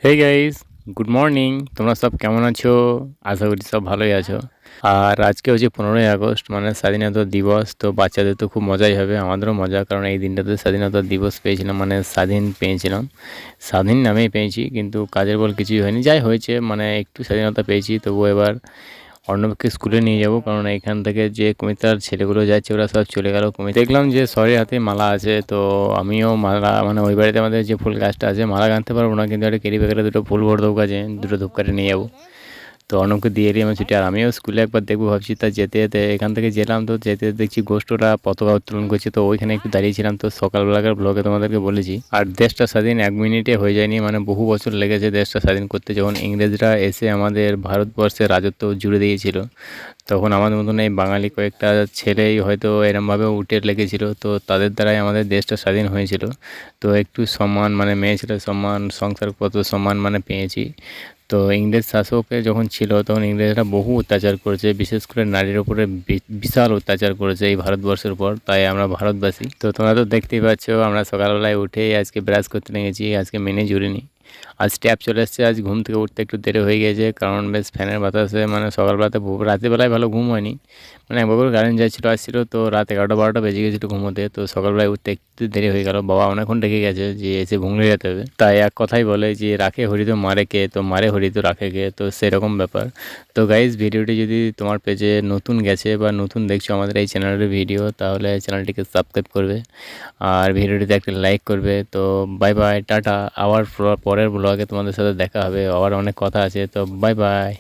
Hey guys, good morning. তোমরা সব কেমন আছো? আশা করি সব ভালোই আছো। আর আজকে হচ্ছে 15ই আগস্ট, মানে স্বাধীনতা দিবস। তো বাচ্চাদের তো খুব মজাই হবে, আমাদেরও মজা, কারণ এই দিনটাতে স্বাধীনতা দিবস পেয়েছিলাম, মানে স্বাধীন পেয়েছিলাম। স্বাধীন নামেই পেয়েছি, কিন্তু কাজের বল কিছুই হয়নি। যাই হয়েছে, মানে একটু স্বাধীনতা পেয়েছি। তবু এবার অর্ণবকে স্কুলে নিয়ে যাব, কারণ এখান থেকে যে কমিতার ছেলেগুলো যাচ্ছে ওরা সব চলে গেল কমিতে। দেখলাম যে স্বরের হাতে মালা আছে, তো আমিও মালা, মানে ওই বাড়িতে আমাদের যে ফুল গাছটা আছে, মালা গাঁথতে পারবো না, কিন্তু একটা ক্যারি ব্যাগের দুটো ফুল ভরে দেবো কাছে, দুটো ধূপকাঠি নিয়ে যাবো। তো অর্ণবকে দিয়ে এলি আমি ছুটি। আর আমিও স্কুলে একবার দেখবো ভাবছি। তা যেতে যেতে এখান থেকে যেলাম, তো যেতে যেতে দেখছি গোষ্ঠটা পতাকা উত্তোলন করছে, তো ওইখানে একটু দাঁড়িয়েছিলাম। তো সকালবেলাকার ব্লগে তোমাদেরকে বলেছি। আর দেশটা স্বাধীন 1 মিনিটে হয়ে যায়নি, মানে বহু বছর লেগেছে দেশটা স্বাধীন করতে। যখন ইংরেজরা এসে আমাদের ভারতবর্ষে রাজত্ব জুড়ে দিয়েছিল, তখন আমাদের মতন এই বাঙালি কয়েকটা ছেলেই হয়তো এরমভাবে উঠে লেগেছিল, তো তাদের দ্বারাই আমাদের দেশটা স্বাধীন হয়েছিল। তো একটু সম্মান, মানে মেয়ে ছেলের সম্মান, সংসারগত সম্মান মানে পেয়েছি। তো ইংরেজ শাসকে যখন ছিল, তখন ইংরেজরা বহু অত্যাচার করেছে, বিশেষ করে নারীর উপরে বিশাল অত্যাচার করেছে এই ভারতবর্ষের উপর। তাই আমরা ভারতবাসী। তো তোমরা তো দেখতেই পাচ্ছ, আমরা সকালবেলায় উঠেই আজকে ব্রাশ করতে লেগেছি, আজকে মেনে জুড়িনি। আজ ট্যাপ চলে এসছে, আজ ঘুম থেকে উঠতে একটু দেরি হয়ে গেছে, কারণ বেশ ফ্যানের বাতাসে, মানে সকালবেলাতে রাতেরবেলায় ভালো ঘুম হয়নি। মানে একবার করে কারেন্ট যাচ্ছিলো আসছিলো, তো রাত 11টা 12টা বেজে গেছিলো ঘুমোতে। তো সকালবেলায় উঠতে একটু দেরি হয়ে গেল, বাবা অনেকক্ষণ ডেকে গেছে যে এসে ভুংলে যেতে হবে। তাই এক কথাই বলে যে রাখে হরি তো মারে কে, তো মারে হরি তো রাখে কে, তো সেরকম ব্যাপার। তো গাইজ, ভিডিওটি যদি তোমার পেজে নতুন গেছে বা নতুন দেখছো আমাদের এই চ্যানেলের ভিডিও, তাহলে চ্যানেলটিকে সাবস্ক্রাইব করবে আর ভিডিওটিতে একটা লাইক করবে। তো বাই বাই, টাটা। আবার পরের ব্লগে তোমাদের সাথে দেখা হবে, আবার অনেক কথা আছে। তো বাই বাই।